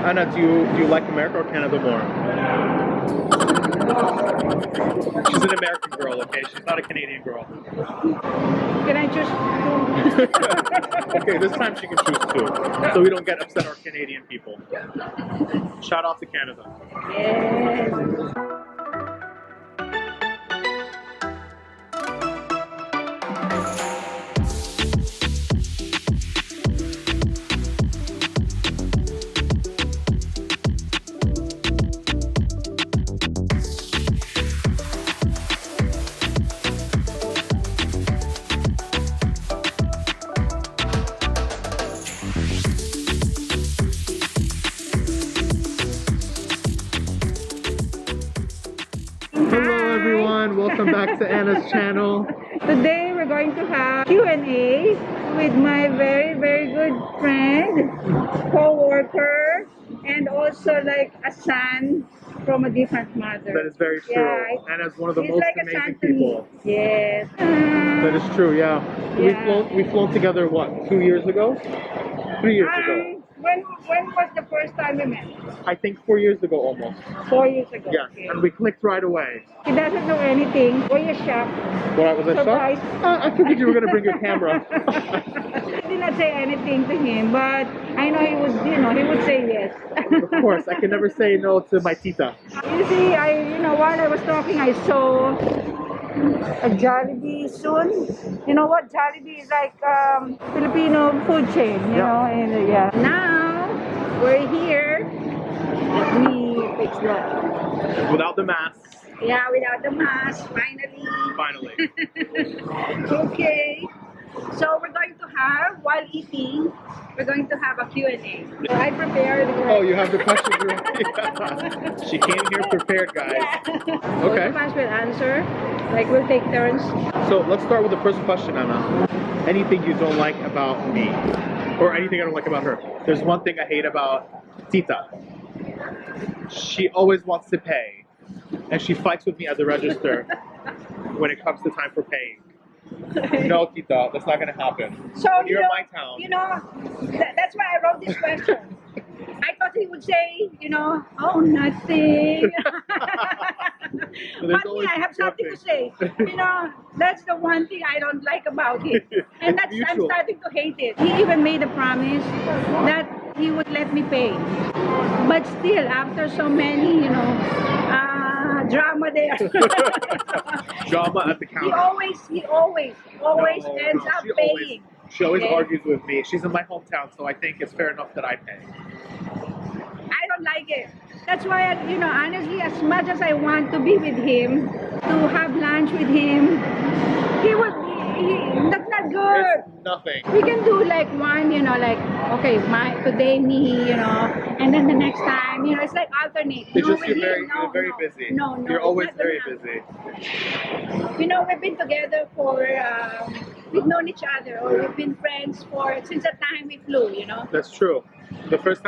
Anna, do you like America or Canada more? She's an American girl, okay? She's not a Canadian girl. Can I choose two? Okay, this time she can choose two, so we don't get upset our Canadian people. Shout out to Canada. Yes. Hello everyone, welcome back to Anna's channel. Today we're going to have Q&A with my very good friend, co-worker, and also like a son from a different mother. That is very true. Yeah, Anna's one of the he's most like a amazing son to me. people. Yes. That is true, yeah. Yeah. We've flown together, what, 2 years ago? 3 years ago. When was the first time we met? I think 4 years ago almost. 4 years ago. Yeah, Okay. and we clicked right away. He doesn't know anything. Were you shocked? Was I Surprised. shocked? I figured you were going to bring your camera. I did not say anything to him, but I know he would, he would say yes. Of course, I can never say no to my tita. You see, while I was talking, I saw a Jollibee soon. You know what? Jollibee is like Filipino food chain, you know. And yeah. Now we're here. Let me fix that. Without the masks. Yeah, without the mask, finally. Finally. Okay. So we're going to have, while eating, we're going to have a Q&A. So I prepared. Oh, you have the questions ready. She came here prepared, guys. Yeah. Okay. Both of us will answer. Like we'll take turns. So let's start with the first question, Anna. Anything you don't like about me? Or anything I don't like about her? There's one thing I hate about Tita. She always wants to pay. And she fights with me at the register when it comes to time for paying. No, Tita, that's not going to happen. So you're in my town. That's why I wrote this question. I thought he would say, oh, nothing. But me, I have something to say. That's the one thing I don't like about him. And I'm starting to hate it. He even made a promise that he would let me pay. But still, after so many, drama there. Drama at the counter. He always ends up paying. She always argues with me. She's in my hometown, so I think it's fair enough that I pay. I don't like it. That's why, honestly, as much as I want to be with him, to have lunch with him, that's not good. It's nothing. We can do like one, okay, today me, and then the next time, it's like alternate. It's just you're very busy. No, you're always very busy. We've been together for, we've known each other, or we've been friends since the time we flew, That's true. The first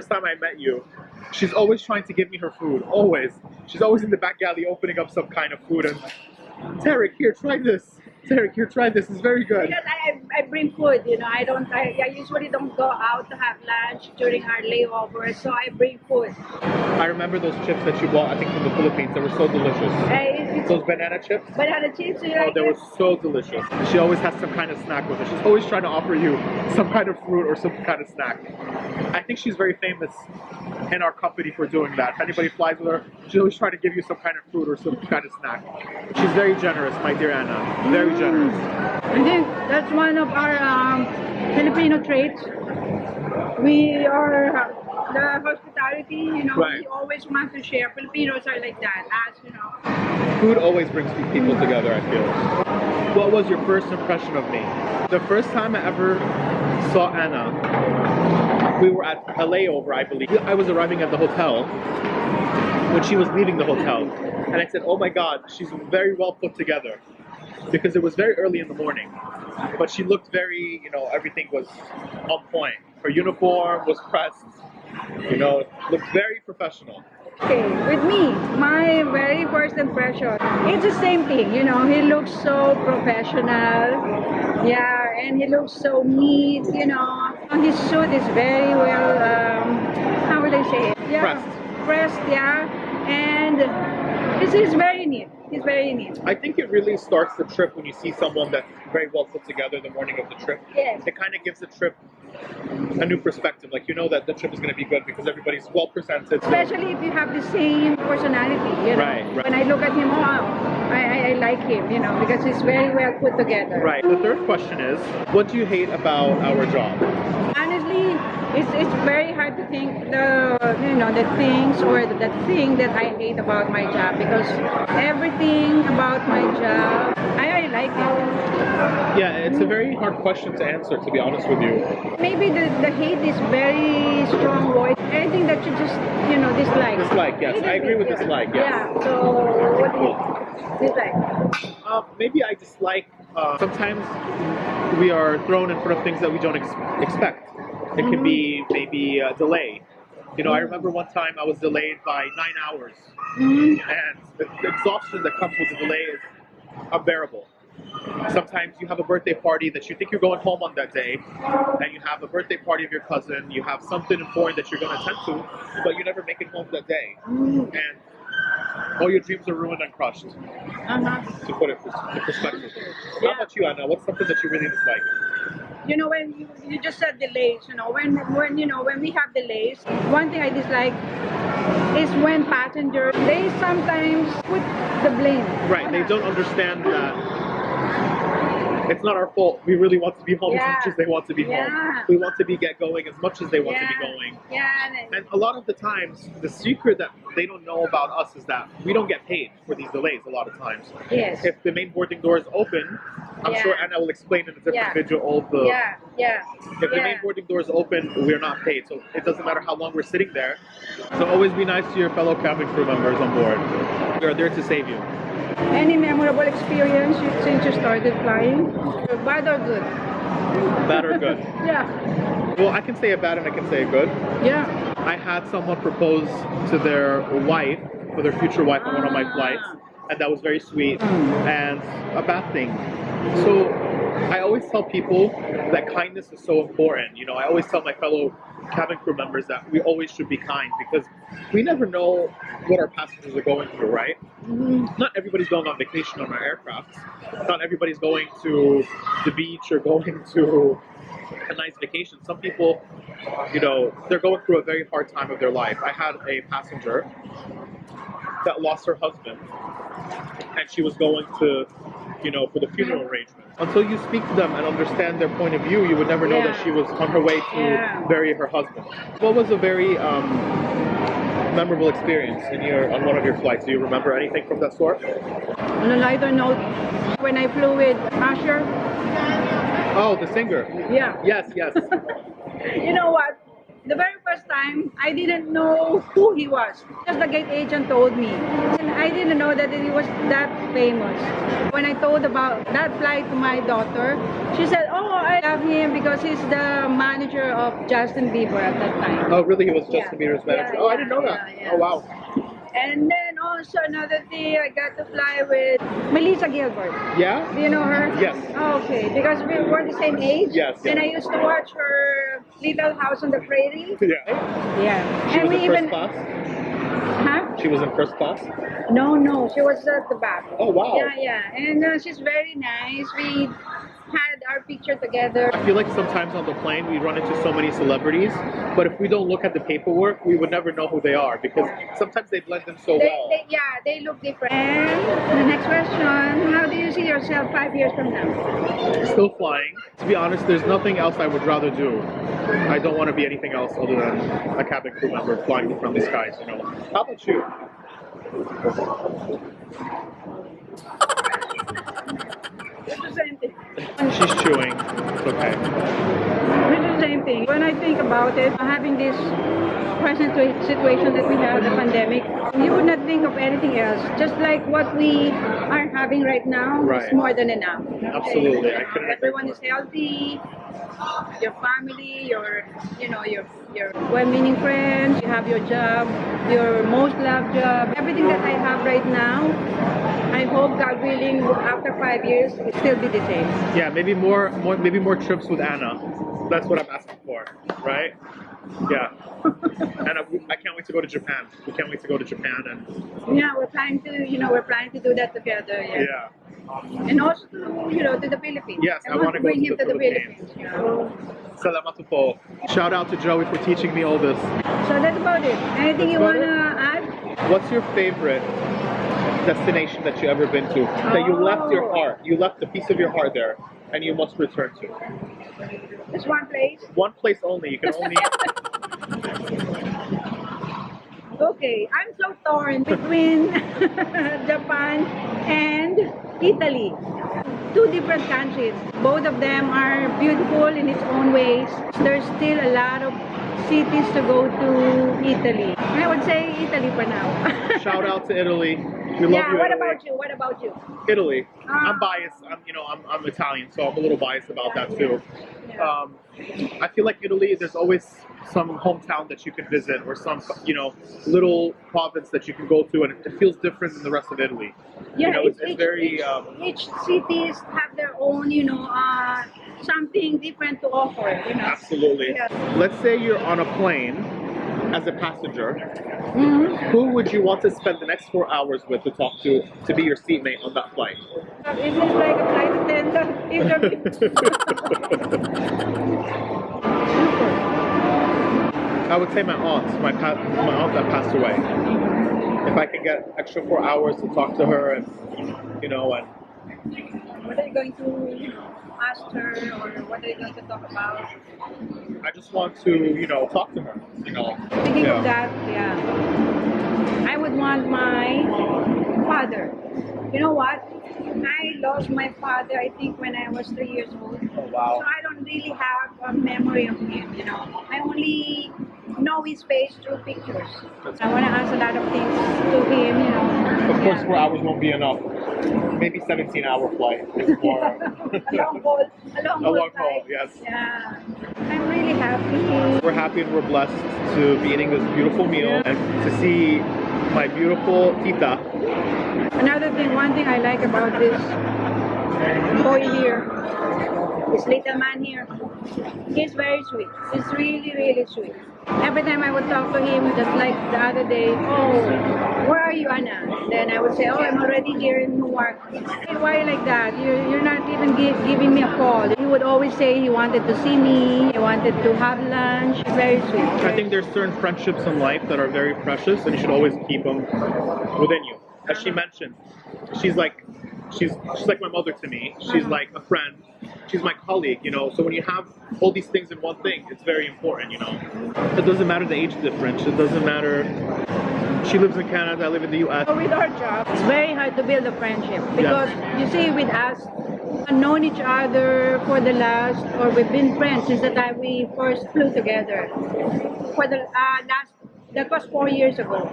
time I met you, she's always trying to give me her food. Always. She's always in the back alley opening up some kind of food and, Tarik, here, try this. Tarik, here, try this. It's very good. Because I bring food, I usually don't go out to have lunch during our layovers, so I bring food. I remember those chips that you bought, I think, from the Philippines. They were so delicious. Those banana chips? Banana chips, they were so delicious. She always has some kind of snack with her. She's always trying to offer you some kind of fruit or some kind of snack. I think she's very famous in our company for doing that. If anybody flies with her, she's always trying to give you some kind of fruit or some kind of snack. She's very generous, my dear Anna. Very generous. I think that's one of our Filipino traits. We are the hospitality, Right. We always want to share. Filipinos are like that, as Food always brings people together, I feel. What was your first impression of me? The first time I ever saw Anna, we were at a layover, I believe. I was arriving at the hotel when she was leaving the hotel. And I said, oh my God, she's very well put together. Because it was very early in the morning. But she looked very, everything was on point. Her uniform was pressed, looked very professional. Okay, with me, my very first impression, it's the same thing, he looks so professional, and he looks so neat, his suit is very well, how I say it? Yeah, pressed, yeah. And he's very neat. He's very neat. I think it really starts the trip when you see someone that's very well put together the morning of the trip. Yes. It kind of gives the trip a new perspective. Like, you know that the trip is going to be good because everybody's well presented. Especially if you have the same personality, you know. Right. When I look at him, wow, I like him, you know, because he's very well put together. Right. The third question is, what do you hate about our job? Honestly, it's very hard to think the things or the thing that I hate about my job, because everything about my job I like it. Yeah, it's a very hard question to answer, to be honest with you. Maybe the hate is very strong word. Anything that you just dislike. Dislike, yes. I agree with dislike, yes. Yeah. So what do you dislike? Maybe I dislike sometimes we are thrown in front of things that we don't expect. It can be maybe a delay. You know, I remember one time I was delayed by 9 hours, and the exhaustion that comes with the delay is unbearable. Sometimes you have a birthday party that you think you're going home on that day, and you have a birthday party of your cousin, you have something important that you're going to attend to, but you never make it home that day. And all your dreams are ruined and crushed, to put it in perspective. How about you, Anna? What's something that you really dislike? You know, when you just said delays, you know, when we have delays, one thing I dislike is when passengers, they sometimes put the blame. Right, they don't understand that it's not our fault. We really want to be home as much as they want to be home. We want to get going as much as they want to be going. And a lot of the times, the secret that they don't know about us is that we don't get paid for these delays a lot of times. Yes. If the main boarding door is open, I'm sure Anna will explain in a different video all the... If the main boarding door is open, we're not paid. So it doesn't matter how long we're sitting there. So always be nice to your fellow cabin crew members on board. They're there to save you. Any memorable experience since you started flying? Bad or good? Bad or good? Yeah. Well, I can say a bad and I can say a good. Yeah. I had someone propose to their wife, for their future wife, on one of my flights, and that was very sweet. And a bad thing. So I always tell people that kindness is so important. You know, I always tell my fellow cabin crew members that we always should be kind, because we never know what our passengers are going through, right? Not everybody's going on vacation on our aircraft. Not everybody's going to the beach or going to a nice vacation. Some people, you know, they're going through a very hard time of their life. I had a passenger that lost her husband, and she was going to, you know, for the funeral arrangements. Until you speak to them and understand their point of view, you would never know that she was on her way to bury her husband. What was a very memorable experience on one of your flights? Do you remember anything from that sort? On a lighter note, when I flew with Asher. Oh, the singer. Yeah. Yes. You know what? The very first time, I didn't know who he was. Just the gate agent told me. And I didn't know that he was that famous. When I told about that flight to my daughter, she said, oh, I love him because he's the manager of Justin Bieber at that time. Oh, really? He was Justin Bieber's manager? I didn't know that. Oh, wow. And then also another thing, I got to fly with Melissa Gilbert. Yeah? Do you know her? Yes. Oh, okay, because we were the same age. Yes. And I used to watch her Little House on the Prairie. Yeah. Yeah. She and was we in even. first class? Huh? She was in first class? No, she was at the back. Oh, wow. Yeah. And she's very nice. We had our picture together. I feel like sometimes on the plane we run into so many celebrities, but if we don't look at the paperwork, we would never know who they are, because sometimes they blend in so well. They look different. And the next question, how do you see yourself 5 years from now? Still flying. To be honest, there's nothing else I would rather do. I don't want to be anything else other than a cabin crew member flying the friendly skies, you know. How about you? It's the same thing. She's chewing. It's okay. It's the same thing. When I think about it, having this present situation that we have, the pandemic, you would not think of anything else. Just like what we are having right now is more than enough. Absolutely. Everyone is healthy. Your family, your well-meaning friends, you have your job, your most loved job, everything that I have right now. I hope, God willing, after 5 years, it still be the same. Yeah, maybe more trips with Anna. That's what I'm asking for, right? Yeah. And I can't wait to go to Japan. We can't wait to go to Japan and Yeah, we're planning to do that together. Yeah. yeah. And also to the Philippines. Yes, I want to go bring to him the to the Philippines. Philippines. Salamat po. Shout out to Joey for teaching me all this. So that's about it. Anything That's you about wanna add? What's your favorite destination that you ever been to? That you left your heart, you left a piece of your heart there, and you must return to? Just one place. One place only. You can only. Okay, I'm so torn between Japan and Italy. Two different countries. Both of them are beautiful in its own ways. There's still a lot of cities to go to Italy. I would say Italy for now. Shout out to Italy. We love Yeah, you, what Italy. about you? What about you? Italy. I'm biased. I'm Italian, so I'm a little biased about that too. Yeah. I feel like Italy, there's always some hometown that you can visit, or some little province that you can go to, and it feels different than the rest of Italy. Yeah, it's very. each cities have their own, something different to offer. Absolutely. Yeah. Let's say you're on a plane as a passenger. Mhm. Who would you want to spend the next 4 hours with to talk to be your seatmate on that flight? Is it like a flight attendant interview? I would say my aunt, my aunt that passed away. If I can get extra 4 hours to talk to her, and What are you going to ask her, or what are you going to talk about? I just want to talk to her. Thinking of that, yeah. I would want my father. You know what? I lost my father, I think, when I was 3 years old. Oh, wow. So I don't really have a memory of him, I only know his face through pictures. I want to ask a lot of things to him, Of course, Yeah. 4 hours won't be enough. Maybe 17-hour flight is more. A long haul. A long A haul. long haul, flight. yes. Yeah. I'm really happy. We're happy and we're blessed to be eating this beautiful meal and to see my beautiful tita. Another thing, one thing I like about this boy here, this little man here, he's very sweet. He's really, really sweet. Every time I would talk to him, just like the other day, oh, where are you, Anna? Then I would say, oh, I'm already here in Newark. Hey, why are you like that? You're not even giving me a call. He would always say he wanted to see me, he wanted to have lunch. Very sweet. I think there's certain friendships in life that are very precious, and you should always keep them within you. As she mentioned, she's like my mother to me. She's like a friend. She's my colleague, So when you have all these things in one thing, it's very important, It doesn't matter the age difference. It doesn't matter. She lives in Canada. I live in the U.S. With our job, it's very hard to build a friendship because you see, with us, we've known each other for the last, or we've been friends since the time we first flew together. For the that was 4 years ago,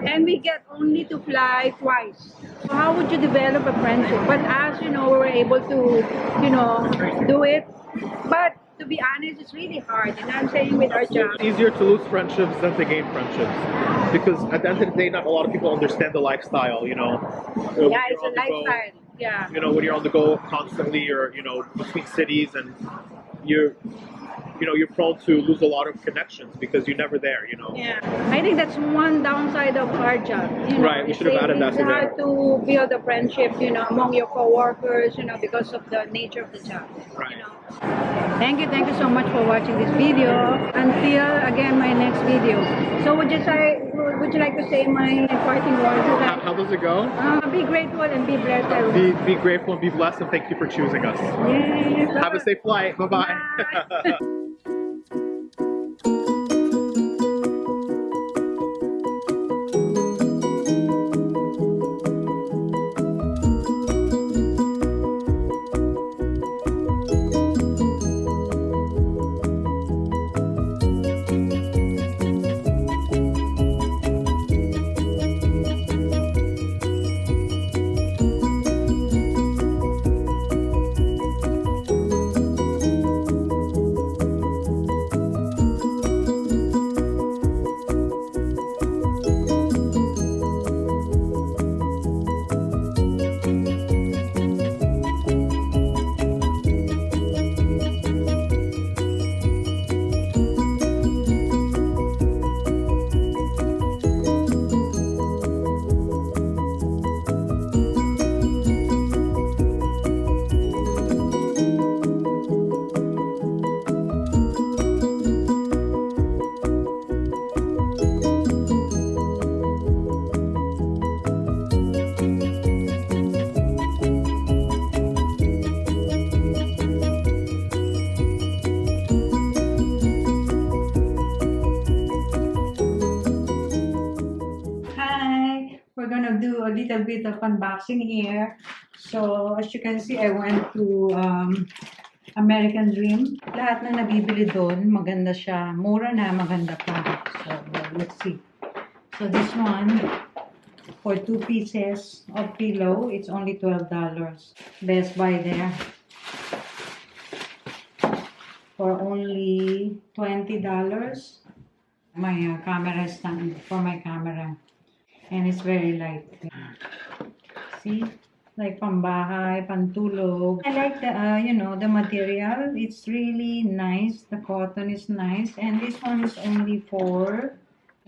and we get only to fly twice. So how would you develop a friendship? But as we were able to, do it. But to be honest, it's really hard, and I'm saying with our job. It's easier to lose friendships than to gain friendships, because at the end of the day, not a lot of people understand the lifestyle. Yeah, it's a lifestyle. Yeah. When you're on the go constantly, or between cities, and you're prone to lose a lot of connections because you're never there. Yeah, I think that's one downside of our job. Right, we should have added that to It's there. hard to build a friendship, among your coworkers, because of the nature of the job. Right. Thank you so much for watching this video. Until again, my next video. So would you like to say my parting words? How does it go? Be grateful and be blessed. Be grateful and be blessed, and thank you for choosing us. Yes. Have a safe flight. Bye-bye. Bye. gonna do a little bit of unboxing here. So as you can see, I went to American Dream. Lahat ng nabibili doon, maganda siya. Mura na, maganda pa. So let's see. So this one, for 2 pieces of pillow, it's only $12. Best Buy there. For only $20. My camera stand for my camera. And it's very light. See? Like pambahay, pantulog. I like the, the material. It's really nice. The cotton is nice. And this one is only for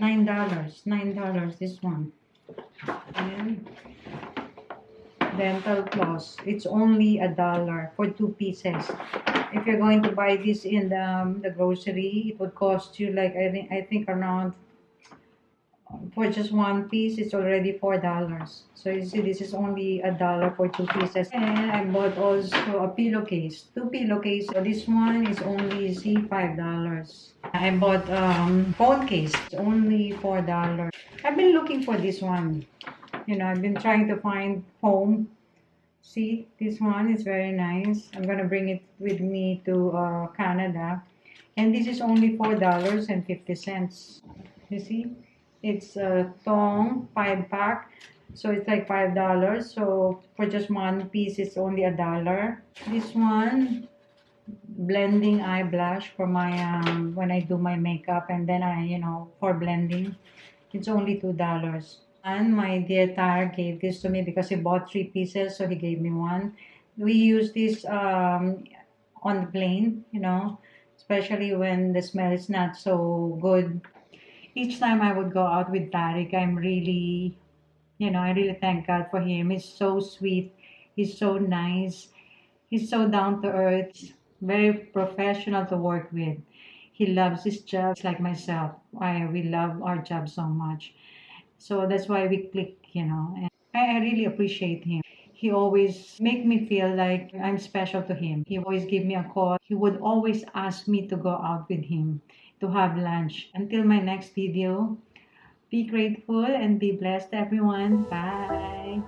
$9. $9, this one. And dental floss. It's only $1 for 2 pieces. If you're going to buy this in the grocery, it would cost you like, I think around, for just 1 piece, it's already $4. So you see, this is only $1 for 2 pieces. And I bought also a pillowcase, 2 pillowcases. So this one is only $5. I bought phone case, it's only $4. I've been looking for this one. I've been trying to find foam. See, this one is very nice. I'm gonna bring it with me to Canada. And this is only $4.50. You see? It's a thong 5-pack, so it's like $5. So for just 1 piece, it's only $1. This one, blending eye blush for my when I do my makeup, and then for blending, it's only $2. And my dear Tarik gave this to me because he bought 3 pieces, so he gave me 1. We use this on the plane, especially when the smell is not so good. Each time I would go out with Tarik, I'm really, I really thank God for him. He's so sweet. He's so nice. He's so down to earth. Very professional to work with. He loves his job like myself. We love our job so much. So that's why we click, And I really appreciate him. He always make me feel like I'm special to him. He always give me a call. He would always ask me to go out with him to have lunch. Until my next video, be grateful and be blessed, everyone. Bye.